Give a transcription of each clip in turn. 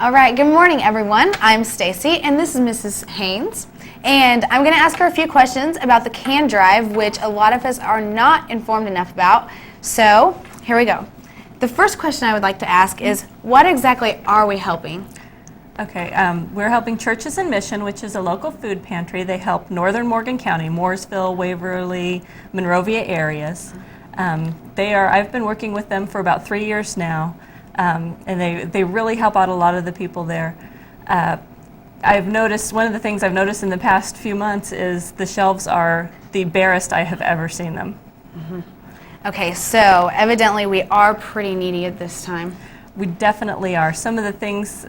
All right, good morning, everyone. I'm Stacy, and this is Mrs. Haynes. And I'm going to ask her a few questions about the can drive, which a lot of us are not informed enough about. So, here we go. The first question I would like to ask is, what exactly are we helping? Okay, we're helping Churches in Mission, which is a local food pantry. They help northern Morgan County, Mooresville, Waverly, Monrovia areas. I've been working with them for about 3 years now, and they really help out a lot of the people there. One of the things I've noticed in the past few months is the shelves are the barest I have ever seen them. Mm-hmm. Okay, so evidently we are pretty needy at this time. We definitely are. Some of the things,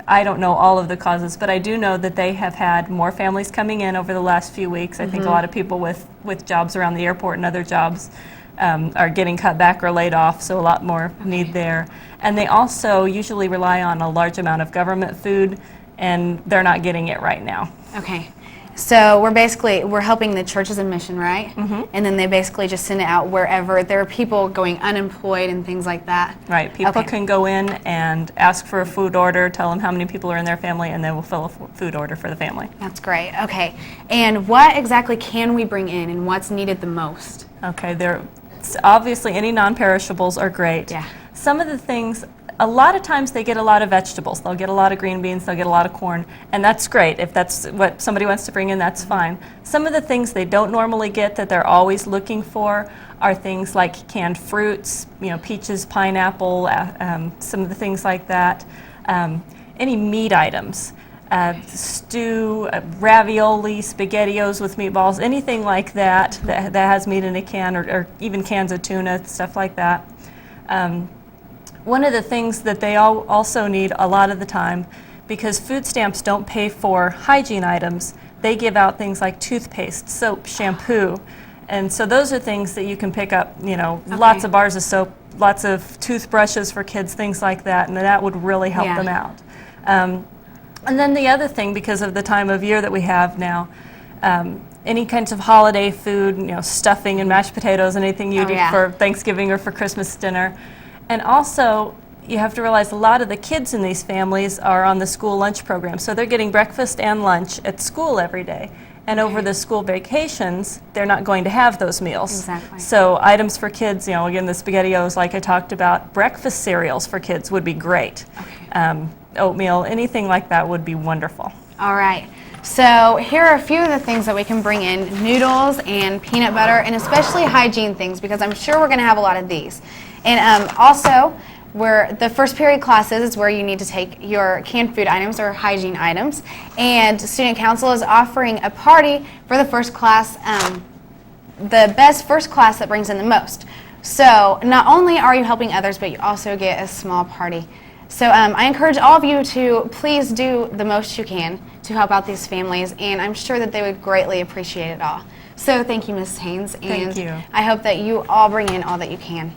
I don't know all of the causes, but I do know that they have had more families coming in over the last few weeks. I think a lot of people with jobs around the airport and other jobs are getting cut back or laid off, so a lot more need there. And they also usually rely on a large amount of government food, and they're not getting it right now. Okay. So we're helping the Churches in Mission, right? Mm-hmm. And then they basically just send it out wherever there are people going unemployed and things like that. Right. People can go in and ask for a food order, tell them how many people are in their family, and then we'll fill a food order for the family. That's great. Okay. And what exactly can we bring in, and what's needed the most? Okay. Obviously, any non-perishables are great. Yeah. Some of the things, a lot of times they get a lot of vegetables. They'll get a lot of green beans, they'll get a lot of corn, and that's great. If that's what somebody wants to bring in, that's fine. Some of the things they don't normally get that they're always looking for are things like canned fruits, peaches, pineapple, some of the things like that. Any meat items, stew, ravioli, SpaghettiOs with meatballs, anything like that has meat in a can, or even cans of tuna, stuff like that. One of the things that they also need a lot of the time, because food stamps don't pay for hygiene items, they give out things like toothpaste, soap, shampoo. And so those are things that you can pick up, lots of bars of soap, lots of toothbrushes for kids, things like that, and that would really help them out. And then the other thing, because of the time of year that we have now, any kinds of holiday food, stuffing and mashed potatoes, anything you do for Thanksgiving or for Christmas dinner. And also, you have to realize a lot of the kids in these families are on the school lunch program, so they're getting breakfast and lunch at school every day. And over the school vacations, they're not going to have those meals. Exactly. So items for kids, again, the SpaghettiOs, like I talked about, breakfast cereals for kids would be great. Okay. Oatmeal, anything like that would be wonderful. All right. So here are a few of the things that we can bring in: noodles and peanut butter, and especially hygiene things, because I'm sure we're going to have a lot of these. And also, the first period classes is where you need to take your canned food items or hygiene items. And Student Council is offering a party for the first class, the best first class that brings in the most. So not only are you helping others, but you also get a small party. So I encourage all of you to please do the most you can to help out these families, and I'm sure that they would greatly appreciate it all. So thank you, Ms. Haynes, and Thank you. I hope that you all bring in all that you can.